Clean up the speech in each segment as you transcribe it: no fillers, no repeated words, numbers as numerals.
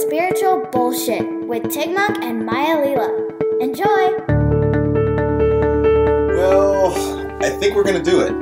spiritual bullshit with Tigmonk and Maya Lila. Enjoy! Well, I think we're going to do it.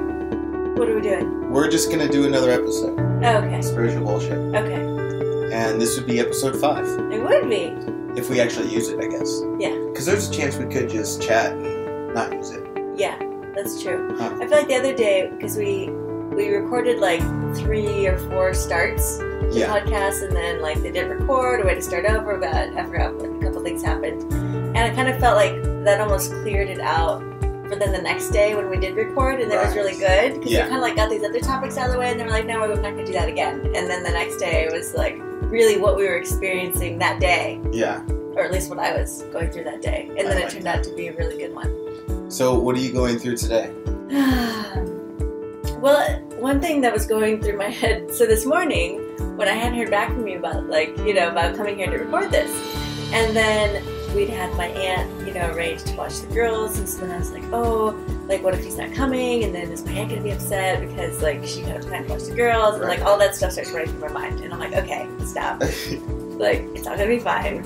What are we doing? We're just going to do another episode. Oh, okay. Spiritual bullshit. Okay. And this would be episode 5. It would be. If we actually use it, I guess. Yeah. Because there's a chance we could just chat and not use it. Yeah, that's true. Huh. I feel like the other day, because we recorded like 3 or 4 starts to the podcast, and then like they didn't record, or we had to start over, but I forgot what a couple things happened. And I kind of felt like that almost cleared it out for then the next day when we did record, and it was really good, because we kind of like got these other topics out of the way, and then we're like, no, we're not going to do that again. And then the next day it was like really what we were experiencing that day. Yeah. Or at least what I was going through that day. And then it turned out to be a really good one. So what are you going through today? Well, one thing that was going through my head, so this morning, when I hadn't heard back from you about, like, you know, about coming here to record this, and then we'd had my aunt, you know, arranged to watch the girls, and so then I was like, oh, like, what if he's not coming, and then is my aunt going to be upset because, like, she kind of planned to watch the girls, and, like, all that stuff starts running through my mind, and I'm like, okay, stop. Like, it's all going to be fine,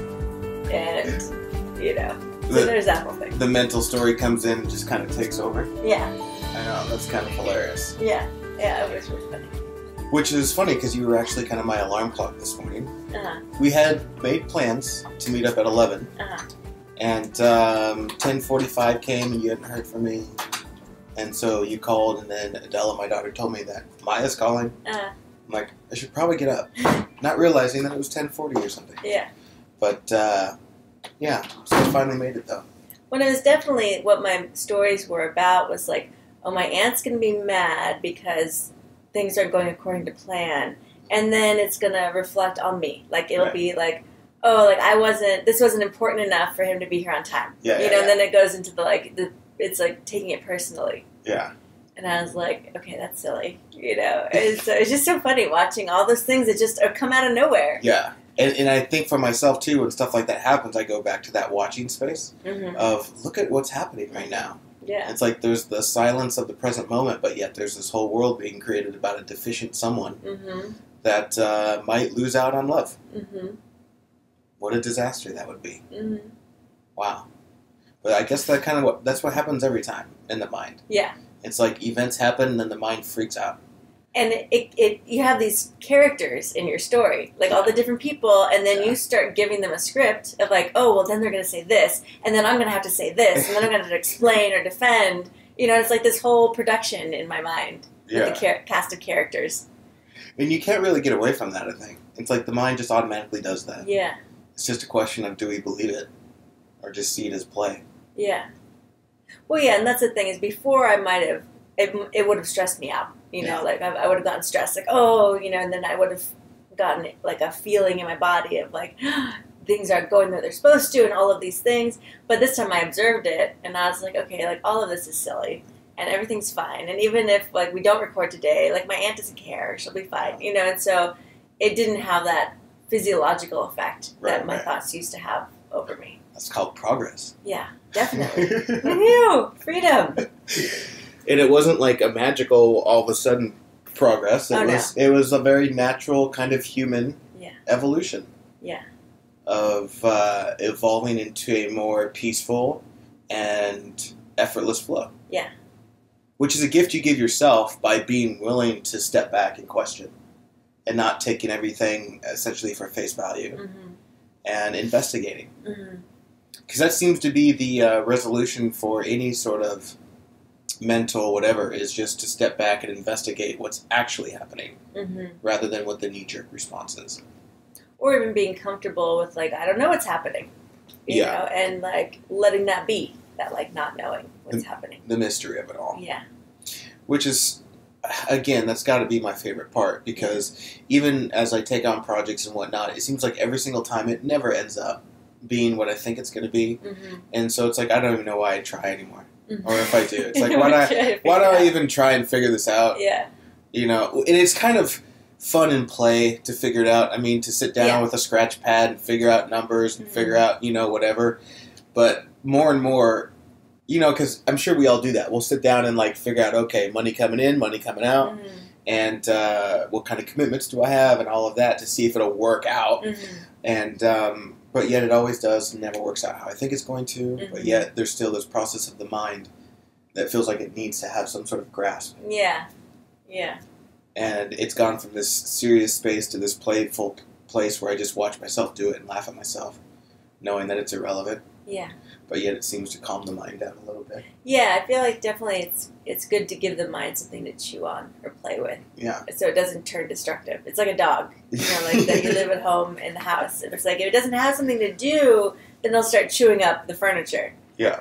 and, you know, so there's that whole thing. The mental story comes in and just kind of takes over. Yeah. I know, that's kind of hilarious. Yeah, it was really funny. Which is funny, because you were actually kind of my alarm clock this morning. Uh-huh. We had made plans to meet up at 11. Uh-huh. And 10:45 came and you hadn't heard from me. And so you called, and then Adela, my daughter, told me that Maya's calling. Uh-huh. I'm like, I should probably get up. Not realizing that it was 10:40 or something. Yeah. But, yeah, so I finally made it, though. Well, it was definitely what my stories were about, was like, oh, my aunt's going to be mad because things aren't going according to plan. And then it's going to reflect on me. Like, it'll be like, oh, like, this wasn't important enough for him to be here on time. You know, and then it goes into it's like taking it personally. Yeah. And I was like, okay, that's silly. You know, and so it's just so funny watching all those things that just come out of nowhere. Yeah. And I think for myself, too, when stuff like that happens, I go back to that watching space of, look at what's happening right now. Yeah. It's like there's the silence of the present moment, but yet there's this whole world being created about a deficient someone that might lose out on love. What a disaster that would be. Wow. But I guess that's what happens every time in the mind. Yeah. It's like events happen, and then the mind freaks out. And you have these characters in your story, like all the different people, and then you start giving them a script of like, oh, well, then they're going to say this, and then I'm going to have to say this, and then I'm going to have to explain or defend. You know, it's like this whole production in my mind with the cast of characters. And you can't really get away from that, I think. It's like the mind just automatically does that. Yeah. It's just a question of, do we believe it, or just see it as play? Yeah. Well, yeah, and that's the thing, is before I might have, it would have stressed me out. You know, like I would have gotten stressed, like, oh, you know, and then I would have gotten like a feeling in my body of like, things aren't going the way they're supposed to and all of these things. But this time I observed it and I was like, okay, like all of this is silly and everything's fine. And even if like we don't record today, like my aunt doesn't care, she'll be fine, you know. And so it didn't have that physiological effect that my thoughts used to have over me. That's called progress. Yeah, definitely. Woohoo! Freedom! And it wasn't like a magical, all of a sudden, progress. It was a very natural kind of human evolution. Yeah. Of evolving into a more peaceful and effortless flow. Yeah. Which is a gift you give yourself by being willing to step back and question. And not taking everything essentially for face value. And investigating. Because that seems to be the resolution for any sort of mental whatever, is just to step back and investigate what's actually happening rather than what the knee-jerk response is. Or even being comfortable with, like, I don't know what's happening. You know, and, like, letting that be, that, like, not knowing what's happening. The mystery of it all. Yeah. Which is, again, that's got to be my favorite part, because even as I take on projects and whatnot, it seems like every single time it never ends up being what I think it's going to be. And so it's like, I don't even know why I try anymore. Or if I do, it's like, why do I even try and figure this out? Yeah. You know, and it's kind of fun and play to figure it out. I mean, to sit down with a scratch pad and figure out numbers and figure out, you know, whatever. But more and more, you know, because I'm sure we all do that. We'll sit down and, like, figure out, okay, money coming in, money coming out. and what kind of commitments do I have, and all of that to see if it'll work out. And but yet it always does, and never works out how I think it's going to. But yet there's still this process of the mind that feels like it needs to have some sort of grasp. Yeah. And it's gone from this serious space to this playful place where I just watch myself do it and laugh at myself, knowing that it's irrelevant. Yeah. But yet it seems to calm the mind down a little bit. Yeah, I feel like definitely it's good to give the mind something to chew on or play with. Yeah. So it doesn't turn destructive. It's like a dog, like that you live at home in the house. And it's like if it doesn't have something to do, then they'll start chewing up the furniture. Yeah.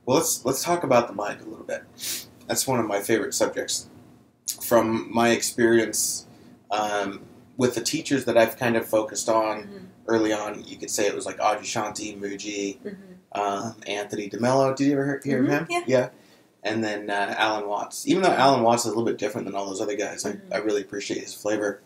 Well, let's talk about the mind a little bit. That's one of my favorite subjects. From my experience with the teachers that I've kind of focused on early on, you could say it was like Adyashanti, Mooji, Anthony DeMello. Did you ever hear of him? Yeah. And then Alan Watts. Even though Alan Watts is a little bit different than all those other guys, I really appreciate his flavor.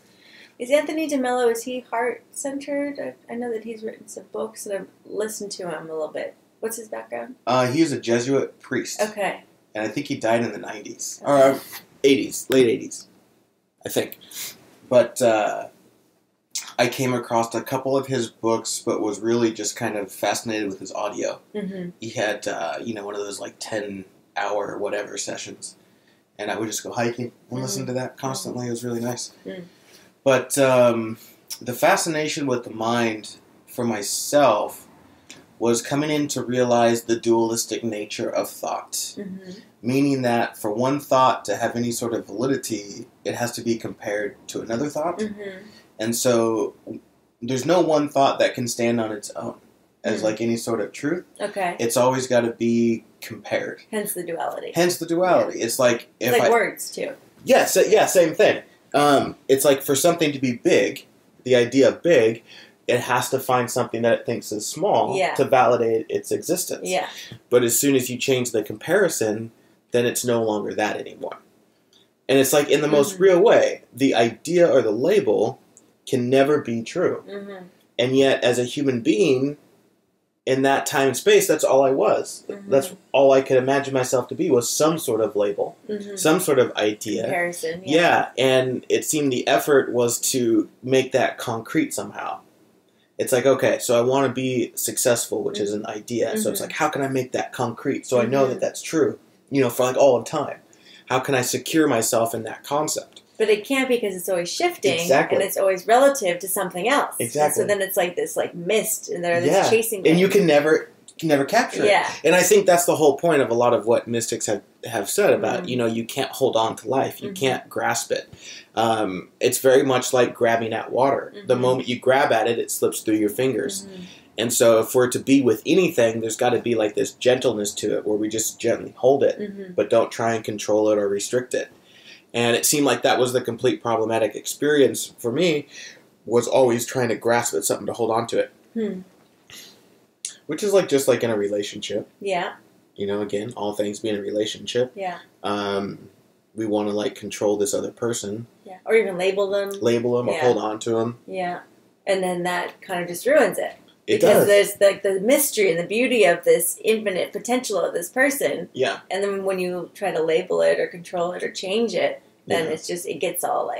Is Anthony DeMello, is he heart-centered? I know that he's written some books, and I've listened to him a little bit. What's his background? He was a Jesuit priest. Okay. And I think he died in the 90s. Or 80s. Late 80s. I think. But I came across a couple of his books, but was really just kind of fascinated with his audio. He had, one of those like 10-hour whatever sessions. And I would just go hiking and listen to that constantly. It was really nice. But the fascination with the mind for myself was coming in to realize the dualistic nature of thought. Meaning that for one thought to have any sort of validity, it has to be compared to another thought. And so there's no one thought that can stand on its own as like any sort of truth. Okay. It's always got to be compared. Hence the duality. Yeah. It's like words too. Yes, same thing. It's like for something to be big, the idea of big, it has to find something that it thinks is small to validate its existence. Yeah. But as soon as you change the comparison, then it's no longer that anymore. And it's like in the most real way, the idea or the label can never be true. And yet, as a human being, in that time and space, that's all I was. That's all I could imagine myself to be, was some sort of label, some sort of idea. Comparison. Yeah, and it seemed the effort was to make that concrete somehow. It's like, okay, so I want to be successful, which is an idea. So it's like, how can I make that concrete so I know that that's true, for like all of time? How can I secure myself in that concept? But it can't because it's always shifting, exactly. And it's always relative to something else. Exactly. And so then it's like this mist, and there's this chasing game. And you can never capture it. And I think that's the whole point of a lot of what mystics have said about, you can't hold on to life. You can't grasp it. It's very much like grabbing at water. The moment you grab at it, it slips through your fingers. And so if we're to be with anything, there's got to be like this gentleness to it where we just gently hold it, but don't try and control it or restrict it. And it seemed like that was the complete problematic experience for me, was always trying to grasp at something to hold on to it. Which is just like in a relationship. Yeah. Again, all things being a relationship. Yeah. We want to control this other person. Yeah. Or even label them. Or hold on to them. Yeah. And then that kind of just ruins it. Because there's the mystery and the beauty of this infinite potential of this person. Yeah. And then when you try to label it or control it or change it, then it gets all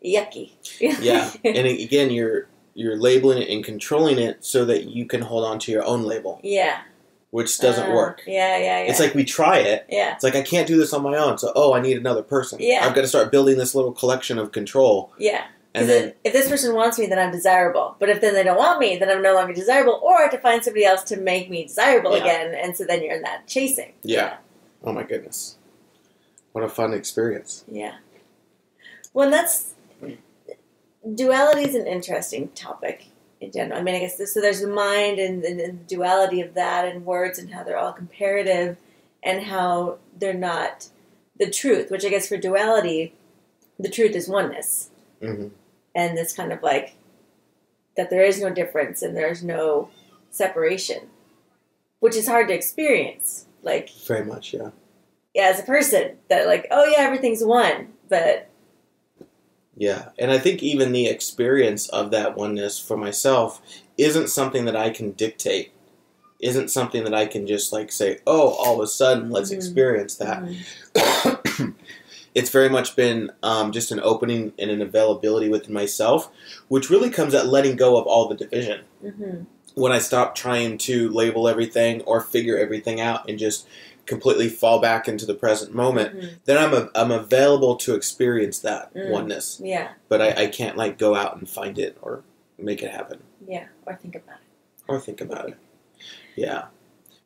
yucky. Yeah. And again, you're labeling it and controlling it so that you can hold on to your own label. Yeah. Which doesn't work. Yeah. It's like we try it. Yeah. It's like, I can't do this on my own, so I need another person. Yeah. I've got to start building this little collection of control. Yeah. Because if this person wants me, then I'm desirable. But if then they don't want me, then I'm no longer desirable. Or I have to find somebody else to make me desirable again. And so then you're in that chasing. Yeah. Oh my goodness. What a fun experience. Yeah. Well, duality is an interesting topic in general. I mean, I guess so there's the mind and the duality of that and words and how they're all comparative and how they're not the truth, which I guess for duality, the truth is oneness. And it's kind of that there is no difference and there's no separation, which is hard to experience. Very much, yeah. Yeah, as a person, that everything's one, but... Yeah, and I think even the experience of that oneness for myself isn't something that I can dictate. Isn't something that I can just say, all of a sudden, let's experience that. it's very much been just an opening and an availability within myself, which really comes at letting go of all the division. Mm-hmm. When I stop trying to label everything or figure everything out and just completely fall back into the present moment, mm-hmm. then I'm available to experience that oneness. Yeah. But I can't like go out and find it or make it happen. Yeah, or think about it. Yeah.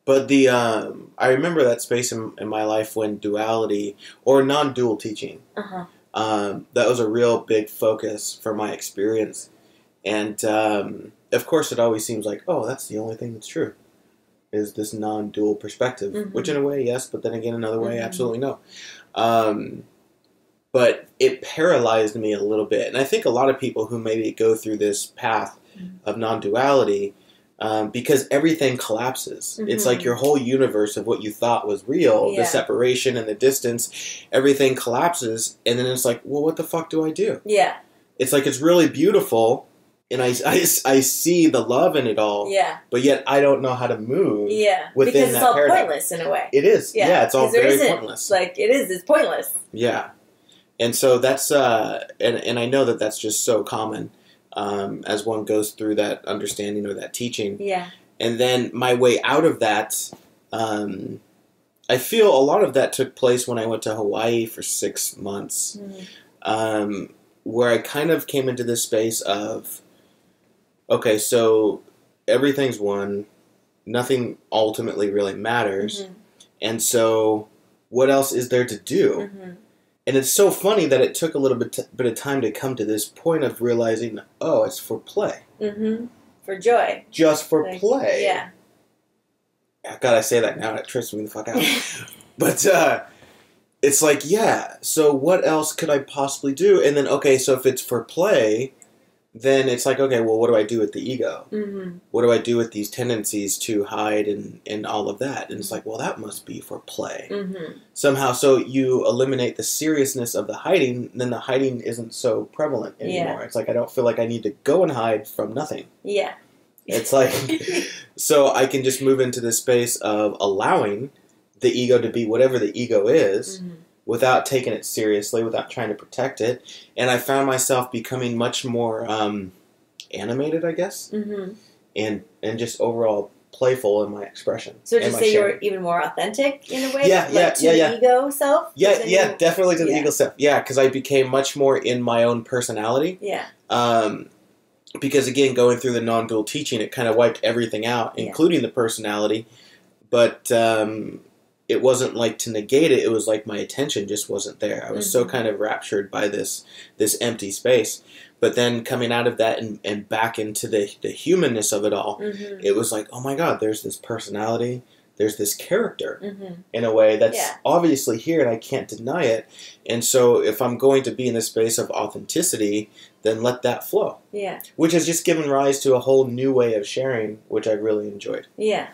But I remember that space in my life when duality or non-dual teaching, that was a real big focus for my experience. And of course, it always seems like, oh, that's the only thing that's true, is this non-dual perspective. Mm-hmm. Which in a way, yes, but then again, another way, absolutely no. But it paralyzed me a little bit. And I think a lot of people who maybe go through this path of non-duality, because everything collapses. Mm-hmm. It's like your whole universe of what you thought was real, the separation and the distance, everything collapses. And then it's like, well, what the fuck do I do? Yeah. It's like, it's really beautiful. And I see the love in it all. Yeah. But yet I don't know how to move. Yeah. Within because it's all paradigm. Pointless in a way. It is. Yeah, it's all very pointless. Like, it's pointless. Yeah. And so that's, and I know that that's just so common as one goes through that understanding or that teaching. Yeah. And then my way out of that, I feel a lot of that took place when I went to Hawaii for 6 months, where I kind of came into this space of, okay, so everything's one, nothing ultimately really matters, and so what else is there to do? And it's so funny that it took a little bit of time to come to this point of realizing, oh, it's for play. For joy. Just for play. Yeah. God, I say that now and it trips me the fuck out. But it's like, yeah, so what else could I possibly do? And then, okay, so if it's for play, then it's like, okay, well, what do I do with the ego? What do I do with these tendencies to hide and all of that? And it's like, well, that must be for play. Somehow, so you eliminate the seriousness of the hiding, then the hiding isn't so prevalent anymore. It's like, I don't feel like I need to go and hide from nothing. Yeah. It's like, so I can just move into this space of allowing the ego to be whatever the ego is, without taking it seriously, without trying to protect it. And I found myself becoming much more animated, I guess, and just overall playful in my expression. So just say you're even more authentic in a way? The ego self? Yeah, definitely to the ego self. Yeah, because I became much more in my own personality. Yeah. Because, again, going through the non-dual teaching, it kind of wiped everything out, including the personality. But it wasn't like to negate it. It was like my attention just wasn't there. I was so kind of raptured by this empty space. But then coming out of that and back into the humanness of it all, it was like, oh my God, there's this personality. There's this character in a way that's obviously here and I can't deny it. And so if I'm going to be in the space of authenticity, then let that flow. Yeah. Which has just given rise to a whole new way of sharing, which I really enjoyed. Yeah.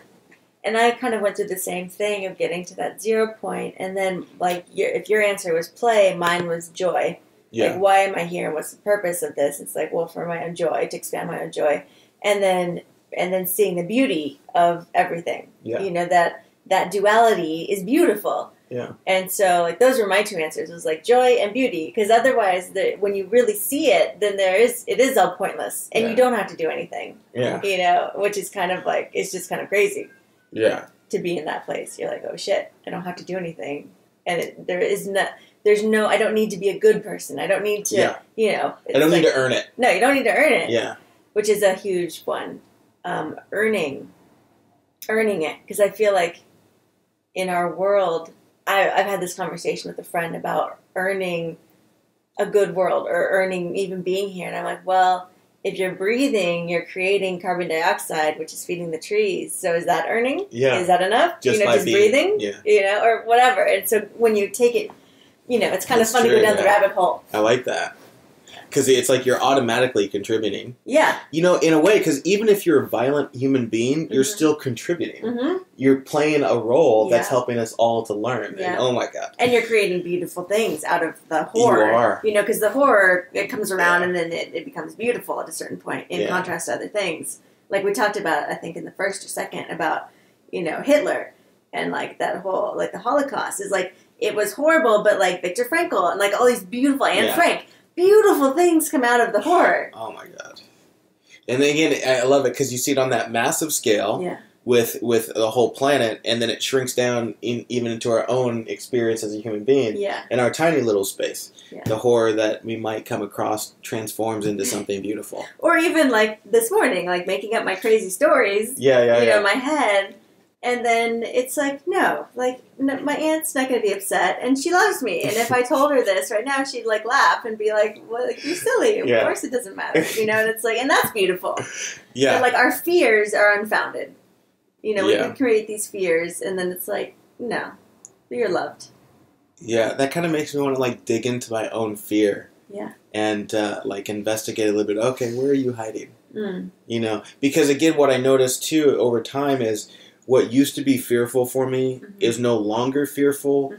And I kind of went through the same thing of getting to that 0 point. And then, like, if your answer was play, mine was joy. Yeah. Like, why am I here? What's the purpose of this? It's like, well, for my own joy, to expand my own joy. And then seeing the beauty of everything. Yeah. You know, that duality is beautiful. Yeah. And so, like, those were my two answers. It was, like, joy and beauty. Because otherwise, when you really see it, then it is all pointless. And you don't have to do anything. Yeah. You know, which is kind of, like, it's just kind of crazy. Yeah. To be in that place. You're like, oh, shit, I don't have to do anything. And there's no, I don't need to be a good person. I don't need to, you know. I don't need to earn it. No, you don't need to earn it. Yeah. Which is a huge one. Earning it. Because I feel like in our world, I've had this conversation with a friend about earning a good world or earning even being here. And I'm like, well, if you're breathing, you're creating carbon dioxide, which is feeding the trees. So is that earning? Yeah. Is that enough? Just breathing? Yeah. You know, or whatever. And so when you take it, you know, it's kind of fun to go down the rabbit hole. I like that. Because it's like you're automatically contributing. Yeah. You know, in a way, because even if you're a violent human being, you're still contributing. You're playing a role that's helping us all to learn. Yeah. And oh my God. And you're creating beautiful things out of the horror. You are. You know, because the horror, it comes around and then it becomes beautiful at a certain point in contrast to other things. Like we talked about, I think in the first or second, about, you know, Hitler and like that whole, like the Holocaust is like, it was horrible, but like Viktor Frankl and like all these beautiful, Anne Frank, beautiful things come out of the horror. Oh my God. And then again, I love it because you see it on that massive scale with the whole planet, and then it shrinks down even into our own experience as a human being in our tiny little space. Yeah. The horror that we might come across transforms into something beautiful. Or even like this morning, like making up my crazy stories, you know, in my head. And then it's like, no, my aunt's not going to be upset, and she loves me. And if I told her this right now, she'd like laugh and be like, "Well, like, you're silly. Of course, it doesn't matter." You know, and it's like, and that's beautiful. Yeah. But like our fears are unfounded. You know, we can create these fears, and then it's like, no, you're loved. Yeah, that kind of makes me want to like dig into my own fear. Yeah. And like investigate a little bit. Okay, where are you hiding? You know, because again, what I noticed too over time is, what used to be fearful for me is no longer fearful.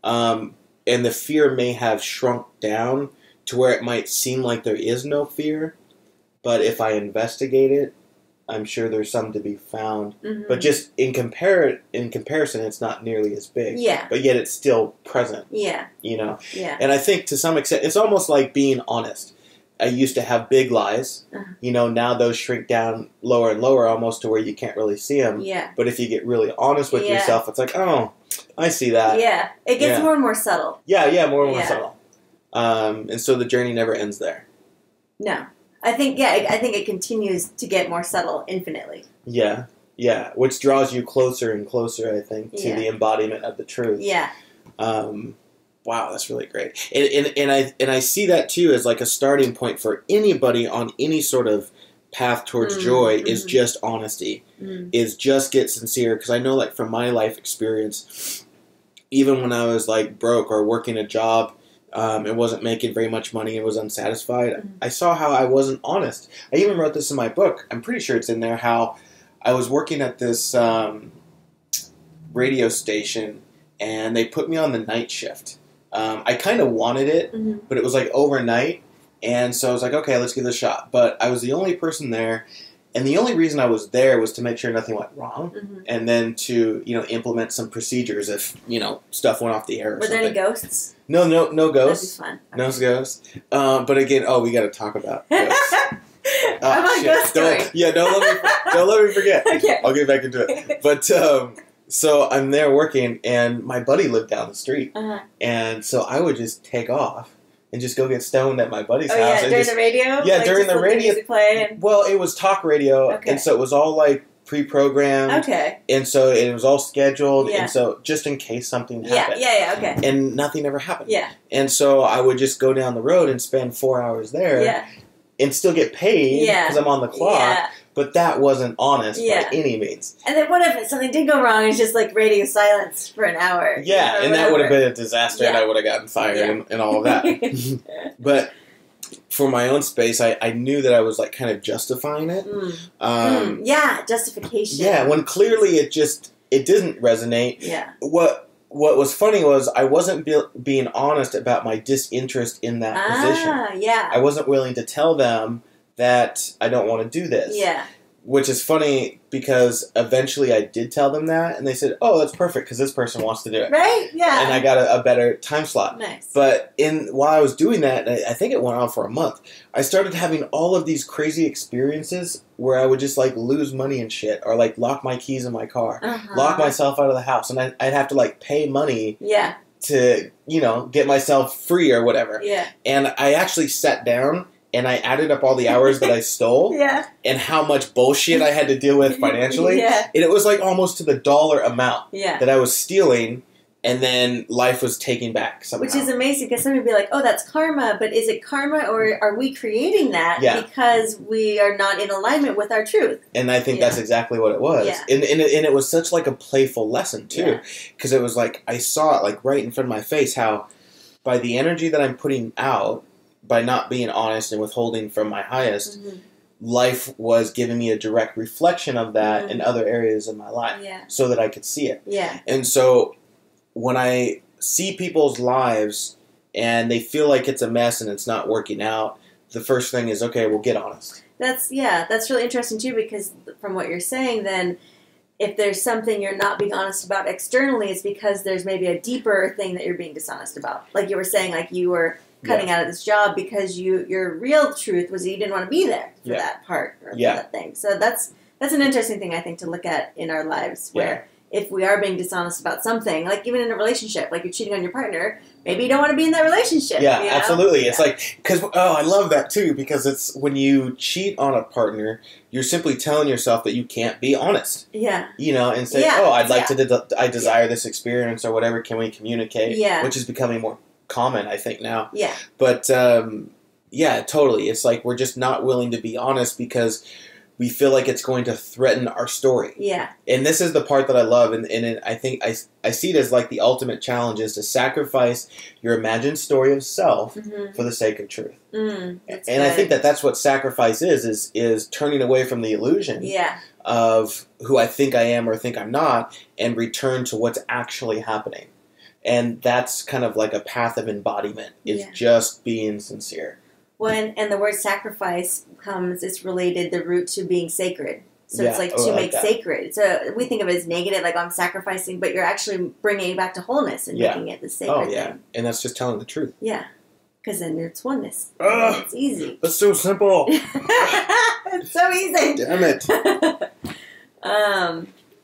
And the fear may have shrunk down to where it might seem like there is no fear. But if I investigate it, I'm sure there's some to be found. But just in comparison, it's not nearly as big. Yeah. But yet it's still present. Yeah. You know? Yeah. And I think to some extent, it's almost like being honest. I used to have big lies. You know, now those shrink down lower and lower, almost to where you can't really see them. Yeah. But if you get really honest with yourself, it's like, oh, I see that. Yeah. It gets more and more subtle. Yeah, more and more subtle. And so the journey never ends there. No. I think it continues to get more subtle infinitely. Yeah. Yeah. Which draws you closer and closer, I think, to the embodiment of the truth. Yeah. Wow, that's really great. And I see that too as like a starting point for anybody on any sort of path towards joy is just honesty. Is just get sincere. Because I know, like, from my life experience, even when I was like broke or working a job and wasn't making very much money and was unsatisfied, I saw how I wasn't honest. I even wrote this in my book. I'm pretty sure it's in there, how I was working at this radio station and they put me on the night shift. I kind of wanted it, but it was like overnight, and so I was like, okay, let's give it a shot. But I was the only person there, and the only reason I was there was to make sure nothing went wrong, and then to, you know, implement some procedures if, you know, stuff went off the air or something. Were there any ghosts? No ghosts. That'd be fun. No ghosts. But again, we got to talk about ghosts. I'm on ghost story. Don't let me forget. Okay. I'll get back into it. But so I'm there working, and my buddy lived down the street, and so I would just take off and just go get stoned at my buddy's house. Yeah, during the radio? Yeah, like during the radio. Music play and... Well, it was talk radio, and so it was all like pre-programmed. Okay. And so it was all scheduled, and so just in case something happened. Okay. And nothing ever happened. Yeah. And so I would just go down the road and spend 4 hours there. Yeah. And still get paid because I'm on the clock. Yeah. But that wasn't honest by any means. And then what if something did go wrong and it's just like radio silence for an hour? Yeah, and that would have been a disaster, and I would have gotten fired and all of that. But for my own space, I knew that I was like kind of justifying it. Justification. Yeah, when clearly it didn't resonate. Yeah. What was funny was I wasn't being honest about my disinterest in that position. Yeah. I wasn't willing to tell them that I don't want to do this. Yeah. Which is funny because eventually I did tell them that, and they said, "Oh, that's perfect because this person wants to do it." Right? Yeah. And I got a better time slot. Nice. But while I was doing that, and I think it went on for a month, I started having all of these crazy experiences where I would just like lose money and shit, or like lock my keys in my car, lock myself out of the house, and I'd have to like pay money. Yeah. To, you know, get myself free or whatever. Yeah. And I actually sat down and I added up all the hours that I stole and how much bullshit I had to deal with financially. And it was like almost to the dollar amount that I was stealing, and then life was taking back somehow. Which is amazing, because some would be like, oh, that's karma, but is it karma, or are we creating that because we are not in alignment with our truth? And I think that's exactly what it was. Yeah. And it was such like a playful lesson too, because it was like I saw it like right in front of my face, how by the energy that I'm putting out, by not being honest and withholding from my highest, life was giving me a direct reflection of that in other areas of my life so that I could see it. Yeah. And so when I see people's lives and they feel like it's a mess and it's not working out, the first thing is, okay, well, get honest. That's really interesting too, because from what you're saying then, if there's something you're not being honest about externally, it's because there's maybe a deeper thing that you're being dishonest about. Like you were saying, like you were cutting out of this job because your real truth was that you didn't want to be there for that part or for that thing. So that's an interesting thing, I think, to look at in our lives, where if we are being dishonest about something, like even in a relationship, like you're cheating on your partner, maybe you don't want to be in that relationship. Yeah, you know? absolutely. It's like, because, I love that too, because it's when you cheat on a partner, you're simply telling yourself that you can't be honest. Yeah. You know, and say, I'd like to, I desire this experience or whatever, can we communicate? Yeah. Which is becoming more common, I think, now. Yeah. But, totally. It's like we're just not willing to be honest because we feel like it's going to threaten our story. Yeah. And this is the part that I love, and I think I see it as like the ultimate challenge is to sacrifice your imagined story of self for the sake of truth. And I think that's what sacrifice is turning away from the illusion of who I think I am or think I'm not and return to what's actually happening. And that's kind of like a path of embodiment, is just being sincere. And the word sacrifice it's related, the root to being sacred. So it's like to make sacred. So we think of it as negative, like I'm sacrificing, but you're actually bringing it back to wholeness and making it the sacred thing. And that's just telling the truth. Yeah. Because then it's oneness. It's easy. That's so simple. It's so easy. Damn it.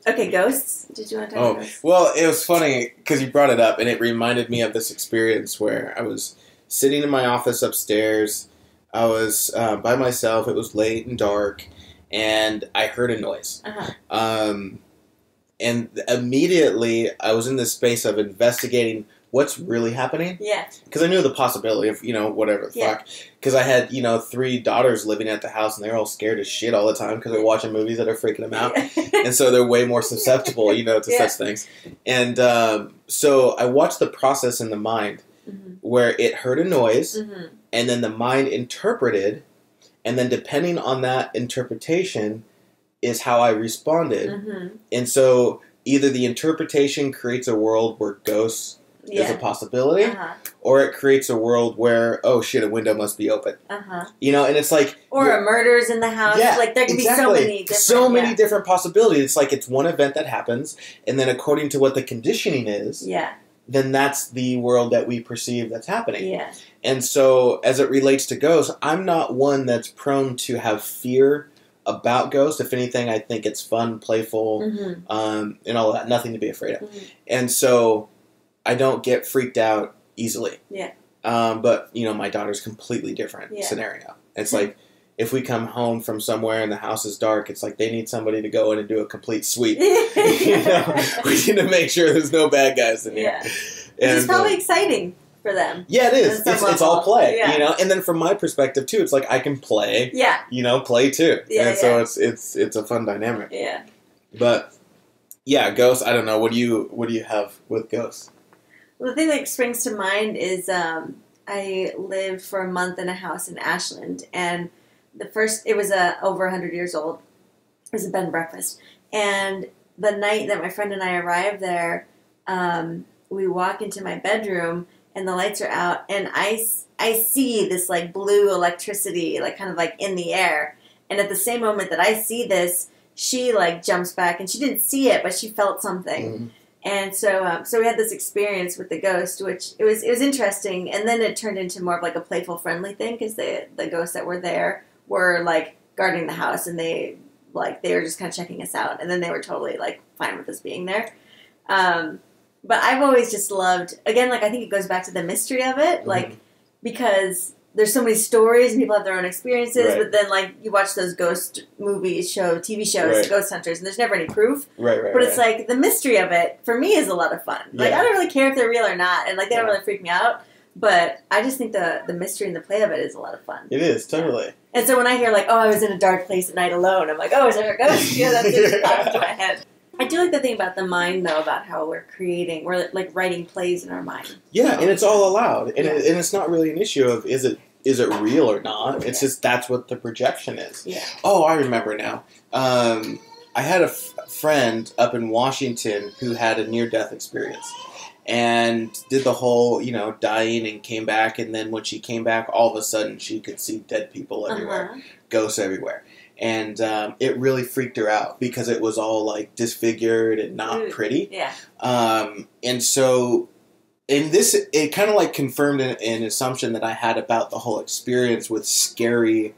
Okay, ghosts. Did you want to talk about ghosts? Well, it was funny because you brought it up, and it reminded me of this experience where I was sitting in my office upstairs. I was by myself. It was late and dark, and I heard a noise. And immediately, I was in this space of investigating what's really happening. Yeah. Because I knew the possibility of, whatever the fuck. Because I had, 3 daughters living at the house, and they're all scared as shit all the time because they're watching movies that are freaking them out. And so they're way more susceptible, to such things. And so I watched the process in the mind where it heard a noise, and then the mind interpreted, and then depending on that interpretation is how I responded. And so either the interpretation creates a world where ghosts is a possibility, or it creates a world where, oh shit, a window must be open. And it's like... Or a murder's in the house. Yeah, like there can be so many different possibilities. It's like it's one event that happens, and then according to what the conditioning is, then that's the world that we perceive that's happening. Yeah. And so, as it relates to ghosts, I'm not one that's prone to have fear about ghosts. If anything, I think it's fun, playful, and all that. Nothing to be afraid of. And so... I don't get freaked out easily. Yeah. But, my daughter's completely different scenario. It's like, if we come home from somewhere and the house is dark, it's like they need somebody to go in and do a complete sweep. We need to make sure there's no bad guys in here. Which is probably exciting for them. Yeah, it is. It's all play, And then from my perspective, too, it's like I can play, play too. Yeah, and so it's a fun dynamic. Yeah. But, ghosts, I don't know. What do you have with ghosts? Well, the thing that springs to mind is I lived for a month in a house in Ashland, and it was over 100 years old. It was a bed and breakfast. And the night that my friend and I arrived there, we walk into my bedroom, and the lights are out, and I see this, like, blue electricity, like, kind of, like, in the air. And at the same moment that I see this, she, like, jumps back, and she didn't see it, but she felt something. And so we had this experience with the ghost, which it was interesting, and then it turned into more of like a playful, friendly thing because the ghosts that were there were like guarding the house, and they were just kind of checking us out, and then they were totally like fine with us being there. But I've always just loved, again, like I think it goes back to the mystery of it, like because there's so many stories and people have their own experiences, but then like you watch those ghost movies, TV shows, Ghost Hunters, and there's never any proof. But it's like the mystery of it for me is a lot of fun. Like I don't really care if they're real or not, and like they don't really freak me out. But I just think the mystery and the play of it is a lot of fun. It is, totally. Yeah. And so when I hear like, oh, I was in a dark place at night alone, I'm like, oh, is there a ghost? That's just popped into my head. I do like the thing about the mind, though, about how we're like writing plays in our mind. Yeah, and it's all allowed, and it's not really an issue of is it real or not. It's just that's what the projection is. Yeah. Oh, I remember now. I had a friend up in Washington who had a near-death experience and did the whole, dying and came back, and then when she came back, all of a sudden she could see dead people everywhere, ghosts everywhere. And it really freaked her out because it was all like disfigured and not pretty. Yeah. And so, in this, it kind of like confirmed an assumption that I had about the whole experience with scary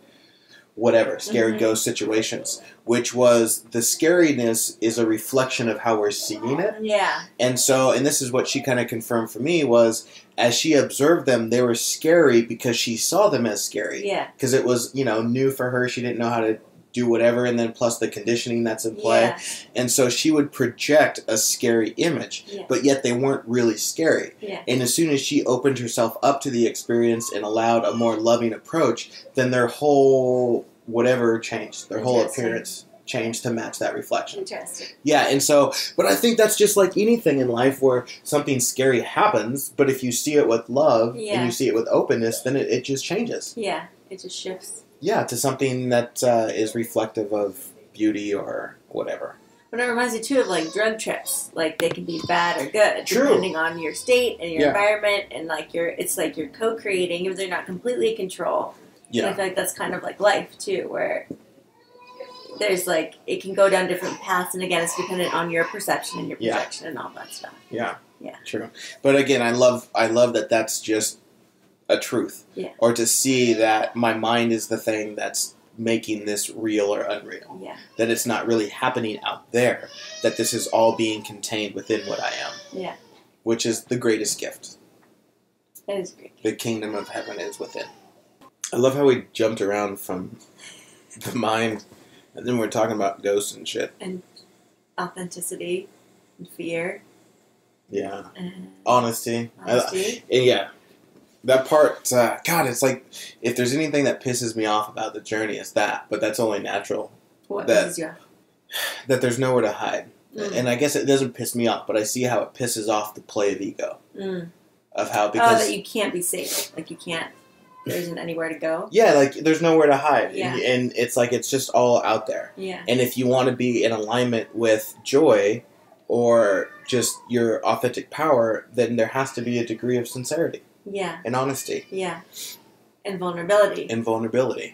ghost situations, which was the scariness is a reflection of how we're seeing it. Yeah. And so, and this is what she kind of confirmed for me was, as she observed them, they were scary because she saw them as scary. Yeah. Because it was, new for her. She didn't know how to do whatever, and then plus the conditioning that's in play. Yeah. And so she would project a scary image, but yet they weren't really scary. Yeah. And as soon as she opened herself up to the experience and allowed a more loving approach, then their whole whatever changed. Their whole appearance changed to match that reflection. Interesting. Yeah, and so, but I think that's just like anything in life where something scary happens, but if you see it with love and you see it with openness, then it just changes. Yeah, it just shifts. Yeah, to something that is reflective of beauty or whatever. But it reminds me too of like drug trips. Like they can be bad or good depending on your state and your environment, and like it's like you're co-creating, even though you're not completely in control. Yeah, and I feel like that's kind of like life too, where there's like it can go down different paths, and again, it's dependent on your perception and your projection and all that stuff. Yeah, true. But again, I love that that's just a truth. Yeah. Or to see that my mind is the thing that's making this real or unreal. Yeah. That it's not really happening out there. That this is all being contained within what I am. Yeah. Which is the greatest gift. That is great. The kingdom of heaven is within. I love how we jumped around from the mind, and then we're talking about ghosts and shit. And authenticity and fear. Yeah. Honesty. Honesty. Yeah. That part, God, it's like, if there's anything that pisses me off about the journey, it's that. But that's only natural. What pisses you off? That there's nowhere to hide. And I guess it doesn't piss me off, but I see how it pisses off the play of ego. Of how, because... that you can't be safe. Like, you can't, there isn't anywhere to go. Yeah, like, there's nowhere to hide. Yeah. And it's like, it's just all out there. Yeah. And if you want to be in alignment with joy or just your authentic power, then there has to be a degree of sincerity. Yeah. And honesty. Yeah. And vulnerability.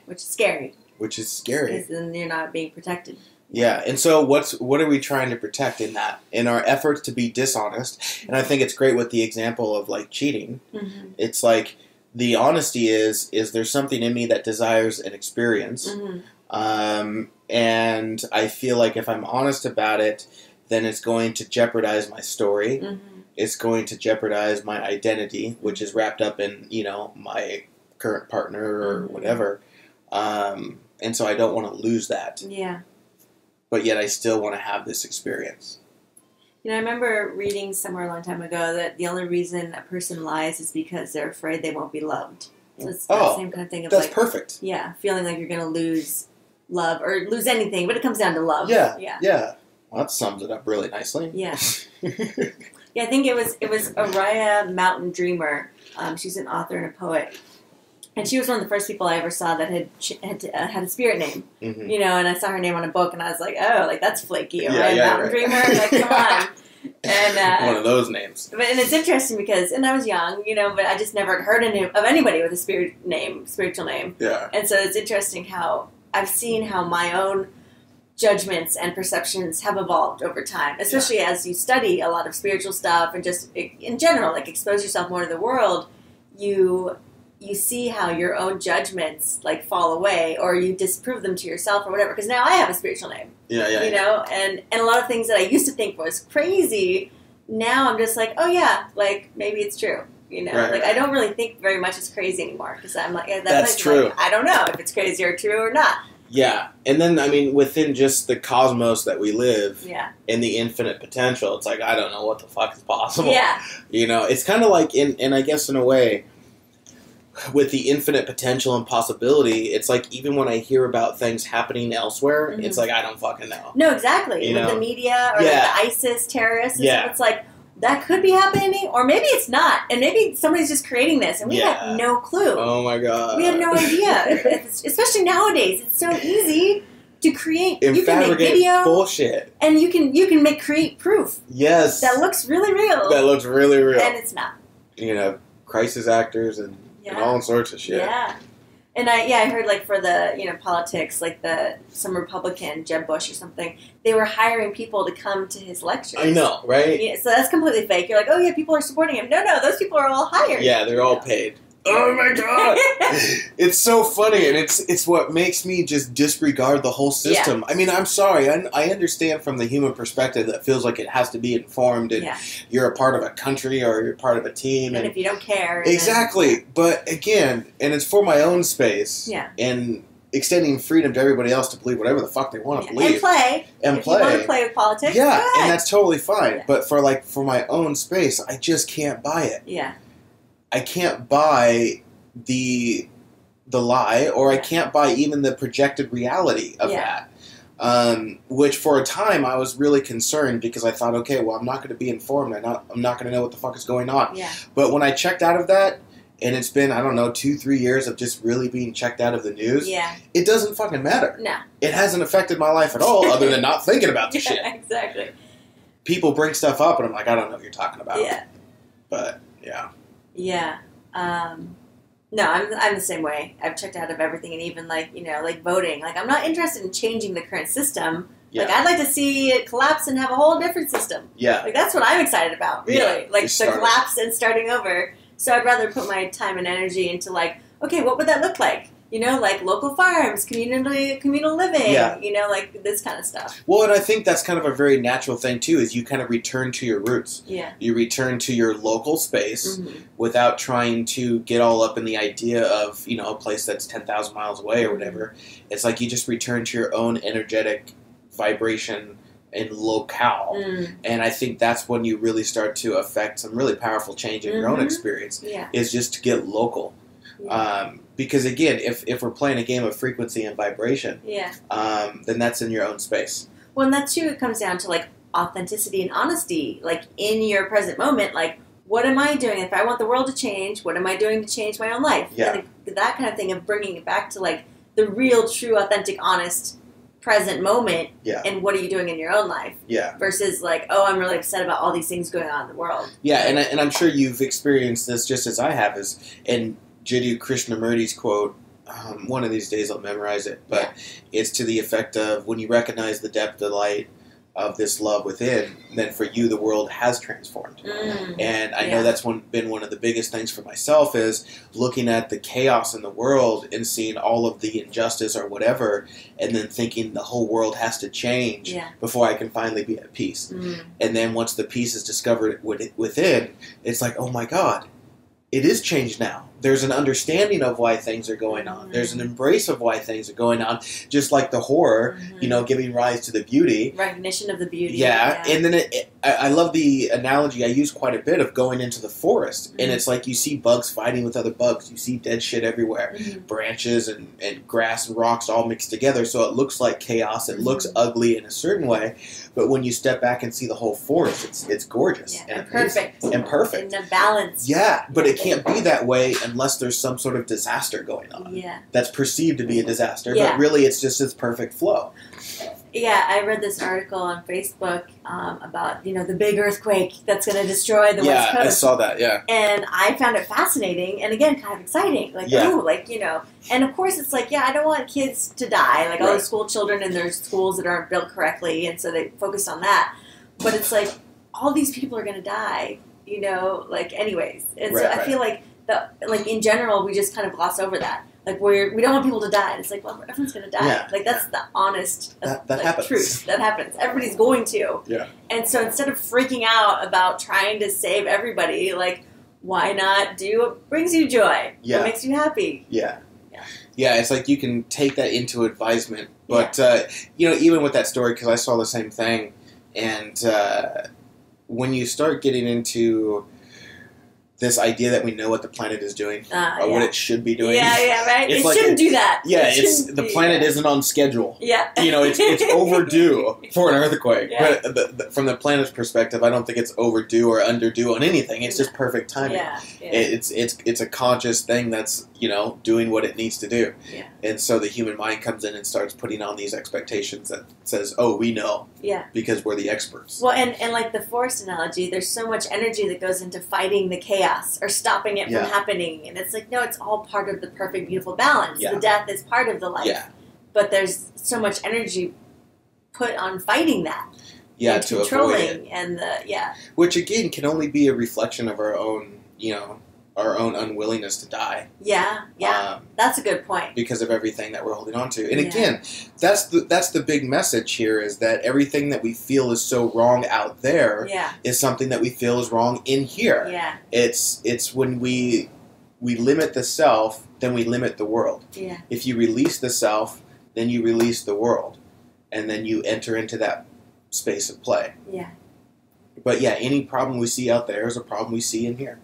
Which is scary. Because then you're not being protected. Yeah, and so what are we trying to protect in that? In our efforts to be dishonest, and I think it's great with the example of like cheating. Mm-hmm. It's like the honesty is there's something in me that desires an experience, and I feel like if I'm honest about it, then it's going to jeopardize my story. Mm-hmm. It's going to jeopardize my identity, which is wrapped up in my current partner or whatever, and so I don't want to lose that. Yeah. But yet I still want to have this experience. I remember reading somewhere a long time ago that the only reason a person lies is because they're afraid they won't be loved. So it's the same kind of thing of that's perfect. Yeah, feeling like you're going to lose love or lose anything, but it comes down to love. Yeah. Well, that sums it up really nicely. Yeah. Yeah, I think it was Araya Mountain Dreamer. She's an author and a poet. And she was one of the first people I ever saw that had a spirit name, and I saw her name on a book, and I was like, oh, like, that's flaky, right? Mountain Dreamer? Like, come on. And, one of those names. And it's interesting because, and I was young, but I just never heard of anybody with a spiritual name. Yeah. And so it's interesting how I've seen how my own judgments and perceptions have evolved over time, especially as you study a lot of spiritual stuff and just, in general, like, expose yourself more to the world, you see how your own judgments like fall away, or you disprove them to yourself, or whatever. Because now I have a spiritual name, and a lot of things that I used to think was crazy, now I'm just like, oh yeah, like maybe it's true, I don't really think very much it's crazy anymore because I'm like, that's true. Like, I don't know if it's crazy or true or not. Yeah, and then I mean, within just the cosmos that we live, and the infinite potential, it's like I don't know what the fuck is possible. Yeah, it's kind of like and I guess in a way, with the infinite potential and possibility, it's like even when I hear about things happening elsewhere, it's like I don't fucking know. No, exactly. With the media or like the ISIS terrorists, it's like that could be happening, or maybe it's not, and maybe somebody's just creating this, and we have no clue. Oh my god, we have no idea. Especially nowadays, it's so easy to create. And you can make video bullshit, and you can create proof. Yes, that looks really real. And it's not. Crisis actors and all sorts of shit. Yeah. And I heard like for the politics, like some Republican, Jeb Bush or something, they were hiring people to come to his lectures. I know, right? Yeah, so that's completely fake. You're like, oh yeah, people are supporting him. No, those people are all hired. Yeah, they're all paid. Oh my god! It's so funny, and it's what makes me just disregard the whole system. Yeah. I mean, I'm sorry. I understand from the human perspective that feels like it has to be informed, and you're a part of a country or you're part of a team. And if you don't care. Exactly. Then, but again, and it's for my own space. Yeah. And extending freedom to everybody else to believe whatever the fuck they want to believe. And play. If you want to play with politics, yeah, and that's totally fine. Yeah. But for my own space, I just can't buy it. Yeah. I can't buy the lie, or I can't buy even the projected reality of that. Which for a time I was really concerned because I thought, okay, well, I'm not going to be informed. I'm not going to know what the fuck is going on. Yeah. But when I checked out of that, and it's been, I don't know, 2-3 years of just really being checked out of the news, it doesn't fucking matter. No. It hasn't affected my life at all, other than not thinking about the shit. Exactly. People bring stuff up, and I'm like, I don't know what you're talking about. Yeah. But, yeah. Yeah. No, I'm the same way. I've checked out of everything, and even like voting. Like, I'm not interested in changing the current system. Yeah. Like, I'd like to see it collapse and have a whole different system. Yeah. Like, that's what I'm excited about, really. Yeah, like, the collapse and starting over. So I'd rather put my time and energy into, like, okay, what would that look like? Like local farms, communal living, like this kind of stuff. Well, and I think that's kind of a very natural thing, too, is you kind of return to your roots. Yeah. You return to your local space without trying to get all up in the idea of, a place that's 10,000 miles away or whatever. It's like you just return to your own energetic vibration and locale. And I think that's when you really start to affect some really powerful change in your own experience, is just to get local. Yeah. Because again, if we're playing a game of frequency and vibration, then that's in your own space. Well, and that too, it comes down to like authenticity and honesty, like in your present moment. Like, what am I doing? If I want the world to change, what am I doing to change my own life? Yeah. Like, that kind of thing of bringing it back to like the real, true, authentic, honest present moment. Yeah. And what are you doing in your own life? Yeah. Versus like, oh, I'm really upset about all these things going on in the world. Yeah, and I'm sure you've experienced this just as I have. And Jiddu Krishnamurti's quote, one of these days I'll memorize it, but it's to the effect of, when you recognize the depth of light of this love within, then for you the world has transformed. And I know that's been one of the biggest things for myself, is looking at the chaos in the world and seeing all of the injustice or whatever, and then thinking the whole world has to change before I can finally be at peace. And then once the peace is discovered within, it's like, oh my God, it is changed now. There's an understanding of why things are going on. There's an embrace of why things are going on. Just like the horror, giving rise to the beauty. Recognition of the beauty. Yeah. And then I love the analogy I use quite a bit of going into the forest. And it's like you see bugs fighting with other bugs. You see dead shit everywhere. Branches and grass and rocks all mixed together. So it looks like chaos. It looks ugly in a certain way. But when you step back and see the whole forest, it's gorgeous. And perfect. And perfect. And the balance. Yeah. But it can't be that way unless there's some sort of disaster going on. Yeah. That's perceived to be a disaster. But really it's just this perfect flow. Yeah, I read this article on Facebook about, the big earthquake that's going to destroy the West Coast. Yeah, I saw that, And I found it fascinating and, again, kind of exciting. Like, and of course it's like, I don't want kids to die. Like, all the school children in their schools that aren't built correctly, and so they focus on that. But it's like, all these people are going to die, anyways. And so I feel like, in general, we just kind of gloss over that. Like, we don't want people to die. And it's like, well, everyone's going to die. Yeah. Like, that's the honest happens. truth. That happens. Everybody's going to. Yeah. And so instead of freaking out about trying to save everybody, like, why not do what brings you joy? Yeah. What makes you happy? Yeah. Yeah, it's like you can take that into advisement. But, even with that story, because I saw the same thing, and when you start getting into this idea that we know what the planet is doing, or what it should be doing. Yeah, right. It shouldn't do that. Yeah, the planet isn't on schedule. Yeah. It's overdue for an earthquake. Yeah. But from the planet's perspective, I don't think it's overdue or underdue on anything. It's just perfect timing. Yeah. It's a conscious thing that's, doing what it needs to do. Yeah. And so the human mind comes in and starts putting on these expectations that says, oh, we know. Yeah. Because we're the experts. Well, and like the forest analogy, there's so much energy that goes into fighting the chaos chaos or stopping it from happening. And it's like, no, it's all part of the perfect, beautiful balance. The death is part of the life. But there's so much energy put on fighting that. Yeah, and to controlling avoid it. And which again can only be a reflection of our own, our own unwillingness to die. That's a good point. Because of everything that we're holding on to. And again, that's the big message here, is that everything that we feel is so wrong out there is something that we feel is wrong in here. It's when we limit the self, then we limit the world. If you release the self, then you release the world. And then you enter into that space of play. But any problem we see out there is a problem we see in here.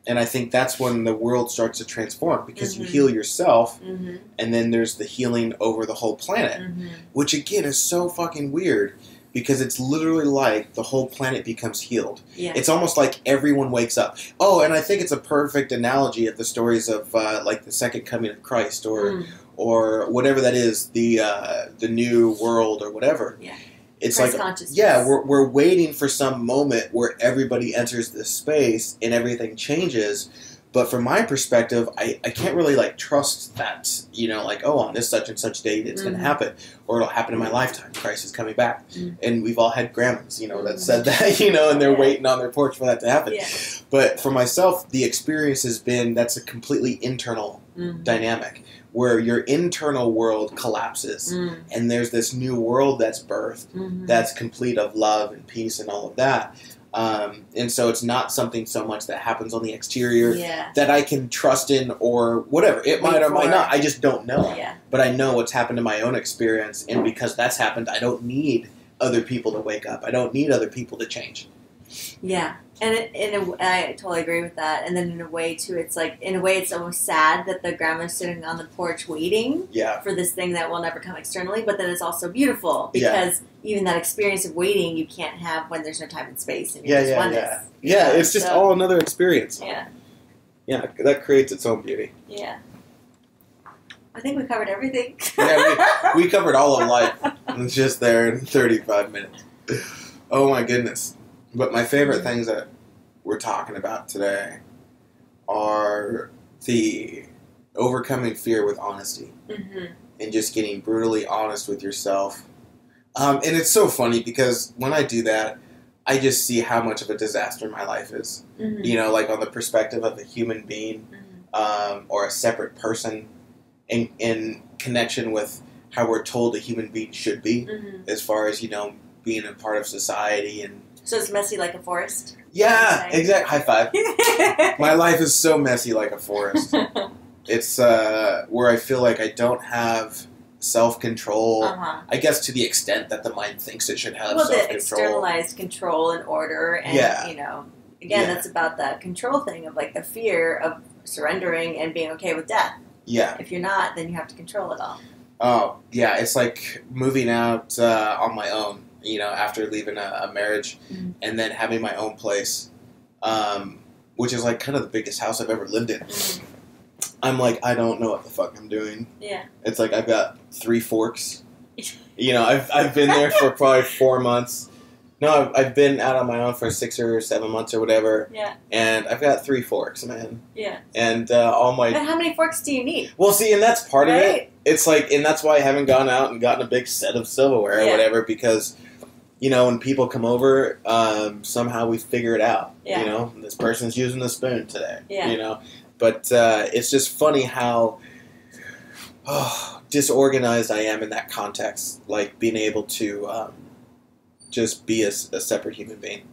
And I think that's when the world starts to transform, because you heal yourself, and then there's the healing over the whole planet, which again is so fucking weird, because it's literally like the whole planet becomes healed. It's almost like everyone wakes up. Oh, and I think it's a perfect analogy of the stories of like the second coming of Christ, or whatever that is, the new world or whatever. It's Christ like, consciousness. we're waiting for some moment where everybody enters this space and everything changes. But from my perspective, I can't really like trust that, like, oh, on this such and such date it's going to happen, or it'll happen in my lifetime. Christ is coming back. And we've all had grandmas, that said that, and they're waiting on their porch for that to happen. But for myself, the experience has been, that's a completely internal dynamic, where your internal world collapses, and there's this new world that's birthed, that's complete of love and peace and all of that. And so it's not something so much that happens on the exterior that I can trust in or whatever. It might or might not. I just don't know. But I know what's happened in my own experience, and because that's happened, I don't need other people to wake up. I don't need other people to change. And I totally agree with that. And then in a way, too, it's like, in a way, it's almost sad that the grandma's sitting on the porch waiting for this thing that will never come externally. But then it's also beautiful, because even that experience of waiting, you can't have when there's no time and space. And you're just oneness. It's just all another experience. Yeah, that creates its own beauty. I think we covered everything. we covered all of life. It's just there in 35 minutes. Oh, my goodness. But my favorite things that we're talking about today are the overcoming fear with honesty, and just getting brutally honest with yourself. And it's so funny, because when I do that, I just see how much of a disaster my life is. Like on the perspective of a human being, or a separate person, in connection with how we're told a human being should be, as far as, being a part of society. And so it's messy like a forest? Yeah, exactly. High five. My life is so messy like a forest. It's where I feel like I don't have self-control, I guess, to the extent that the mind thinks it should have self-control. The externalized control and order, and, again, that's about that control thing of, like, the fear of surrendering and being okay with death. If you're not, then you have to control it all. Oh, yeah, it's like moving out on my own. After leaving a marriage, and then having my own place, which is like kind of the biggest house I've ever lived in. I'm like, I don't know what the fuck I'm doing. It's like I've got 3 forks. I've been there for probably 4 months. No, I've been out on my own for 6 or 7 months or whatever. And I've got 3 forks, man. And all my. But how many forks do you need? Well, see, and that's part of it. It's like, and that's why I haven't gone out and gotten a big set of silverware or whatever, because. When people come over, somehow we figure it out. This person's using the spoon today. But it's just funny how disorganized I am in that context. Like being able to just be a separate human being.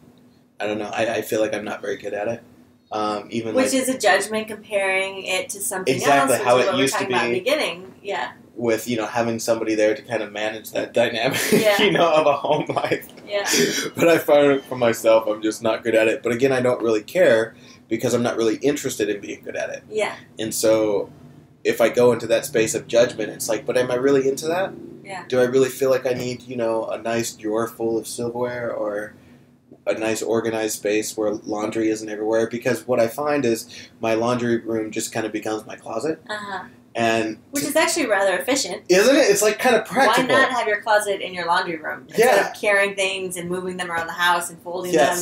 I don't know. I feel like I'm not very good at it. Which is a judgment, comparing it to something exactly else. How it used to be at the beginning. With, having somebody there to kind of manage that dynamic, of a home life. But I find for myself, I'm just not good at it. But again, I don't really care, because I'm not really interested in being good at it. And so, if I go into that space of judgment, it's like, but am I really into that? Do I really feel like I need, a nice drawer full of silverware, or a nice organized space where laundry isn't everywhere? Because what I find is my laundry room just kind of becomes my closet. Which is actually rather efficient. Isn't it? It's like kind of practical. Why not have your closet in your laundry room? Instead of carrying things and moving them around the house and folding them.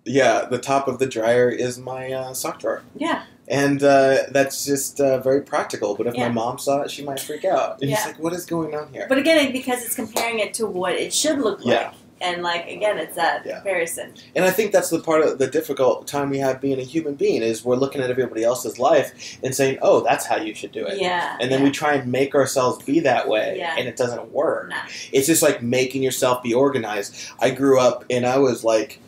Yeah, the top of the dryer is my sock drawer. Yeah. And that's just very practical. But if my mom saw it, she might freak out. And she's like, what is going on here? But again, because it's comparing it to what it should look like. And, like, again, it's that comparison. And I think that's the part of the difficult time we have being a human being is we're looking at everybody else's life and saying, oh, that's how you should do it. Yeah. And then we try and make ourselves be that way, and it doesn't work. No. It's just like making yourself be organized. I grew up, and I was, like,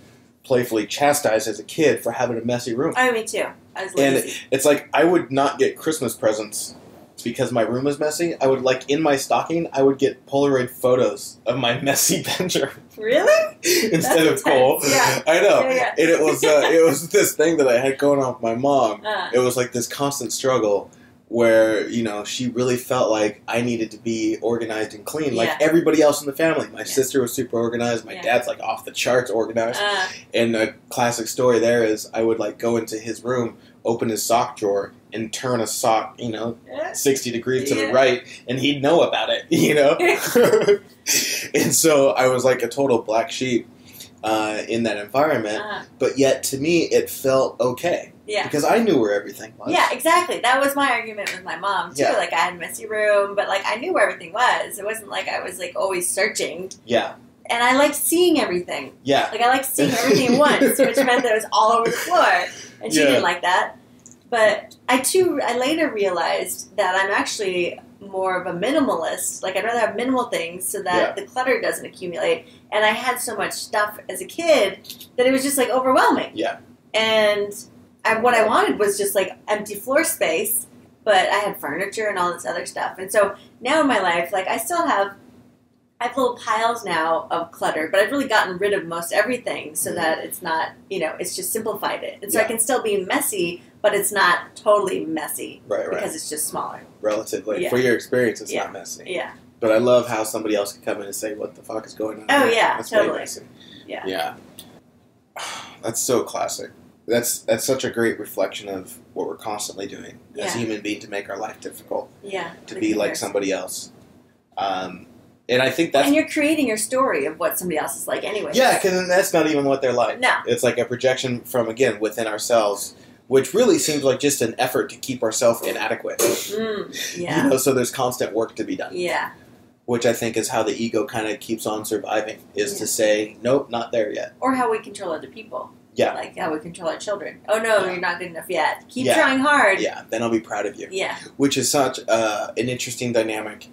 playfully chastised as a kid for having a messy room. Oh, me too. I was lazy. And it's like I would not get Christmas presents because my room was messy. I would, like, in my stocking, I would get Polaroid photos of my messy bedroom. Really? Instead of coal. Yeah. I know. Yeah. And it was this thing that I had going on with my mom. It was like this constant struggle where, you know, she really felt like I needed to be organized and clean like everybody else in the family. My sister was super organized. My dad's like off the charts organized. And a classic story there is I would like go into his room, open his sock drawer, and turn a sock, you know, 60 degrees to the right, and he'd know about it, you know? And so I was like a total black sheep in that environment, but yet to me it felt okay. Yeah. Because I knew where everything was. Yeah, exactly. That was my argument with my mom, too. Yeah. Like, I had a messy room, but, like, I knew where everything was. It wasn't like I was, like, always searching. Yeah. And I liked seeing everything. Yeah. Like, I liked seeing everything at once, which meant that it was all over the floor. And she didn't like that. But I later realized that I'm actually more of a minimalist. Like, I'd rather have minimal things so that the clutter doesn't accumulate. And I had so much stuff as a kid that it was just, like, overwhelming. Yeah. And what I wanted was just, like, empty floor space, but I had furniture and all this other stuff. And so now in my life, like, I have little piles now of clutter, but I've really gotten rid of most everything so that it's not, you know, it's just simplified it. And so I can still be messy, but it's not totally messy. Right. Because it's just smaller. Relatively. For your experience, it's not messy. Yeah. But I love how somebody else can come in and say, what the fuck is going on? Oh, here? yeah, That's totally. way messy. Yeah. Yeah. That's so classic. That's such a great reflection of what we're constantly doing as a human being to make our life difficult. Yeah. To be like somebody else. And I think that's... And you're creating your story of what somebody else is like anyway. Yeah, because that's not even what they're like. No. It's like a projection from, again, within ourselves, which really seems like just an effort to keep ourselves inadequate. Yeah. You know, so there's constant work to be done. Yeah. Which I think is how the ego kind of keeps on surviving, is to say, nope, not there yet. Or how we control other people. Yeah. Like how we control our children. Oh, no, you're not good enough yet. Keep trying hard. Yeah, then I'll be proud of you. Yeah. Which is such an interesting dynamic.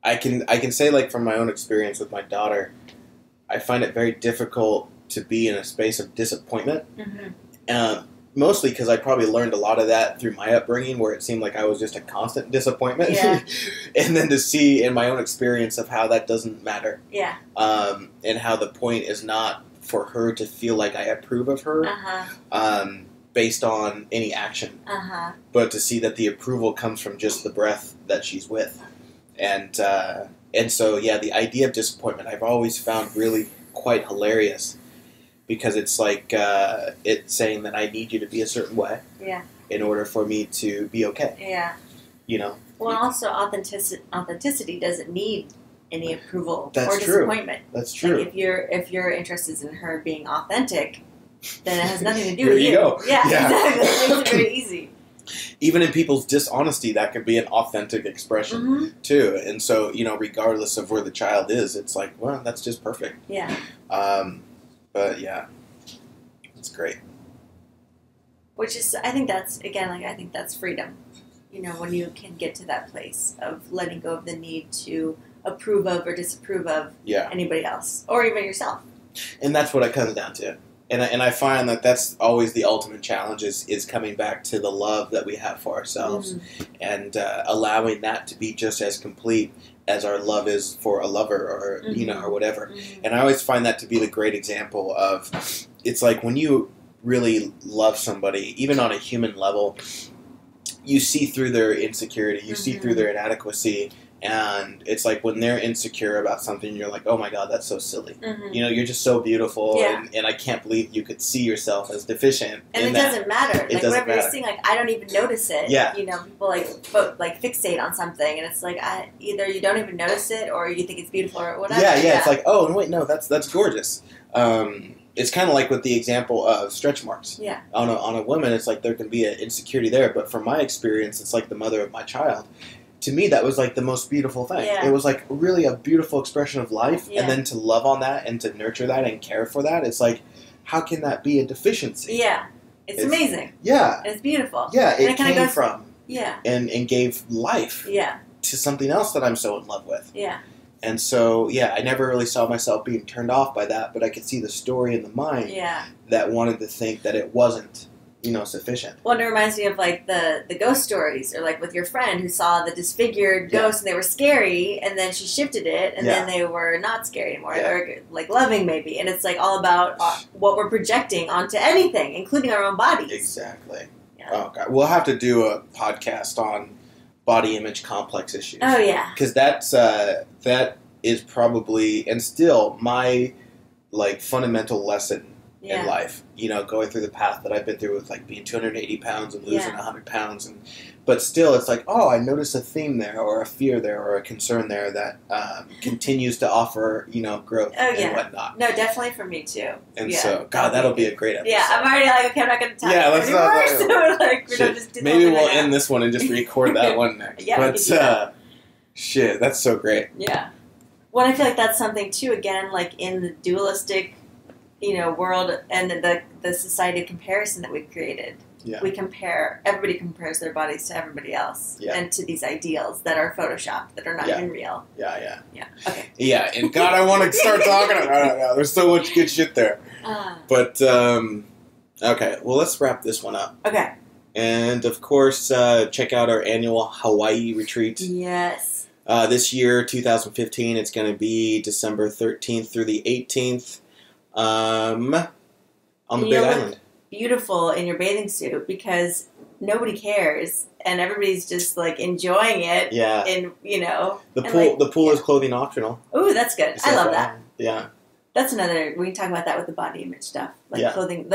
I can say, like, from my own experience with my daughter, I find it very difficult to be in a space of disappointment. Mostly because I probably learned a lot of that through my upbringing, where it seemed like I was just a constant disappointment. Yeah. And then to see in my own experience of how that doesn't matter. Yeah. And how the point is not for her to feel like I approve of her based on any action. But to see that the approval comes from just the breath that she's with. And so, yeah, the idea of disappointment I've always found really quite hilarious, because it's like it's saying that I need you to be a certain way in order for me to be okay. Yeah. You know? Well, also, authenticity doesn't need any approval That's or true. disappointment. That's true. Like if your interest is in her being authentic, then it has nothing to do with you. Here you go. Yeah, exactly. It makes it very easy. Even in people's dishonesty, that could be an authentic expression, too. And so, you know, regardless of where the child is, it's like, well, that's just perfect. Yeah. But, yeah, it's great. Which is, I think that's, again, like, I think that's freedom. You know, when you can get to that place of letting go of the need to approve of or disapprove of anybody else, or even yourself. And that's what it comes down to. And I find that that's always the ultimate challenge is coming back to the love that we have for ourselves and allowing that to be just as complete as our love is for a lover or, you know, or whatever. And I always find that to be the great example of, it's like when you really love somebody, even on a human level, you see through their insecurity, you see through their inadequacy. And it's like when they're insecure about something, you're like, oh my God, that's so silly. You know, you're just so beautiful, and I can't believe you could see yourself as deficient. And it doesn't matter. It like, doesn't whatever matter. you're seeing, like, I don't even notice it. Yeah. You know, people, like fixate on something, and it's like, either you don't even notice it, or you think it's beautiful, or whatever. Yeah, it's like, oh, wait, no, that's gorgeous. it's kind of like with the example of stretch marks. Yeah. On a woman, it's like there can be an insecurity there, but from my experience, it's like the mother of my child. To me, that was like the most beautiful thing. Yeah. It was like really a beautiful expression of life, Yeah. and then to love on that and to nurture that and care for that, it's like, how can that be a deficiency? Yeah. It's amazing. Yeah. And it's beautiful. Yeah, it came from. Yeah. And gave life. Yeah. To something else that I'm so in love with. Yeah. And so, I never really saw myself being turned off by that, but I could see the story in the mind that wanted to think that it wasn't, sufficient. Well, it reminds me of like the ghost stories, or like with your friend who saw the disfigured ghost and they were scary, and then she shifted it, and then they were not scary anymore, or like loving maybe. And it's like all about what we're projecting onto anything, including our own bodies. Exactly. Yeah. Oh, God. We'll have to do a podcast on body image complex issues. Oh, yeah. Because that is probably, and still, my, like, fundamental lesson in life. Going through the path that I've been through with, like, being 280 pounds and losing 100 pounds. But still, it's like, I notice a theme there, or a fear there, or a concern there that continues to offer, growth and whatnot. No, definitely for me, too. And so, God, that'll be a great episode. Yeah, I'm already like, okay, I'm not going to talk about it anymore. So, like, we don't just do maybe we'll end this one and just record that one next. But, shit, that's so great. Yeah. Well, I feel like that's something, too, again, like in the dualistic, world and the society comparison that we've created. Yeah. Everybody compares their bodies to everybody else and to these ideals that are photoshopped, that are not even real. Yeah. Okay. Yeah, and God, I want to start talking about it. There's so much good shit there. But, okay, well, let's wrap this one up. Okay. And, of course, check out our annual Hawaii retreat. Yes. This year, 2015, it's going to be December 13th through the 18th. On the Big Island. Beautiful in your bathing suit because nobody cares and everybody's just like enjoying it. Yeah. And the pool is clothing optional. Ooh, that's good. I love that. Yeah. That's another. We can talk about that with the body image stuff, like clothing.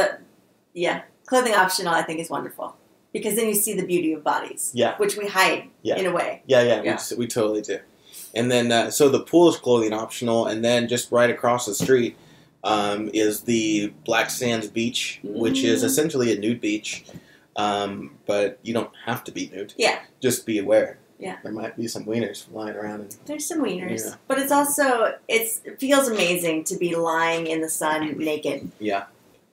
Clothing optional. I think is wonderful because then you see the beauty of bodies. Yeah. Which we hide in a way. Yeah. We totally do. And then so the pool is clothing optional, and then just right across the street. Is the Black Sands Beach, which is essentially a nude beach, but you don't have to be nude. Yeah. Just be aware. Yeah. There might be some wieners flying around. There's some wieners. But it's also, it feels amazing to be lying in the sun naked. Yeah.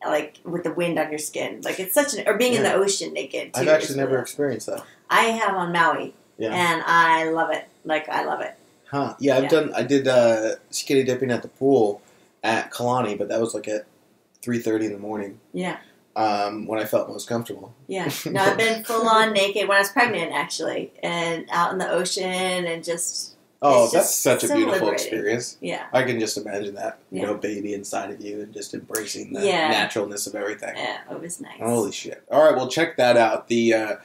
Like, with the wind on your skin. Like, it's such or being in the ocean naked, too. I've actually never experienced that. I have on Maui. Yeah. And I love it. Like, I love it. Huh. Yeah, I did skinny dipping at the pool at Kalani, but that was like at 3:30 in the morning. Yeah. When I felt most comfortable. Yeah. No, I've been full on naked when I was pregnant, actually, and out in the ocean and just. Oh, that's such a beautiful experience. Yeah. I can just imagine that, baby inside of you and just embracing the naturalness of everything. Yeah, it was nice. Holy shit. All right, well, check that out. The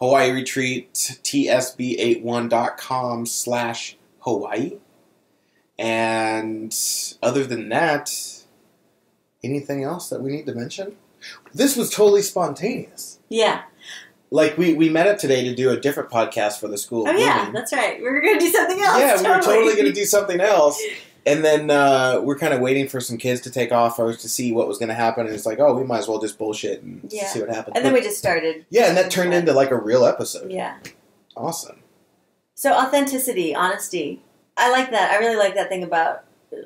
Hawaii Retreat, tsb81.com/Hawaii. And other than that, anything else that we need to mention? This was totally spontaneous. Yeah. Like, we met up today to do a different podcast for the School of Moving. That's right. We were going to do something else. Yeah, we were totally going to do something else. And then we're kind of waiting for some kids to take off or to see what was going to happen. And it's like, we might as well just bullshit and see what happens. And then we just started. Yeah, and that turned into like a real episode. Yeah. Awesome. So authenticity, honesty. I like that. I really like that thing about,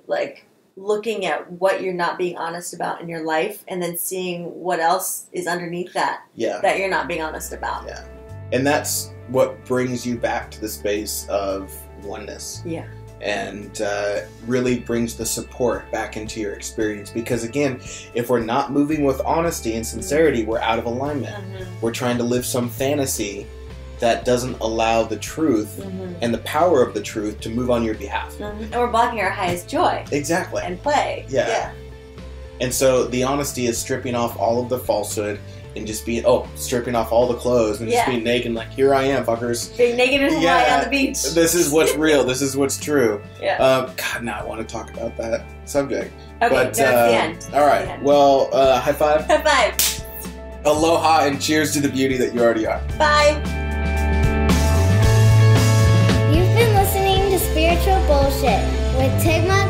like, looking at what you're not being honest about in your life and then seeing what else is underneath that that you're not being honest about. Yeah. And that's what brings you back to the space of oneness. Yeah. And really brings the support back into your experience. Because, again, if we're not moving with honesty and sincerity, we're out of alignment. Mm-hmm. We're trying to live some fantasy that doesn't allow the truth and the power of the truth to move on your behalf. Mm-hmm. And we're blocking our highest joy. Exactly. And play. Yeah. And so the honesty is stripping off all of the falsehood and just being, stripping off all the clothes and just being naked, like, here I am, fuckers. Being naked in Hawaii on the beach. This is what's real. This is what's true. Yeah. God, now I want to talk about that subject. Okay, but, it's the end. All right. Well, high five. High five. Aloha and cheers to the beauty that you already are. Bye. You've been listening to Spiritual Bullshit with Tigmonk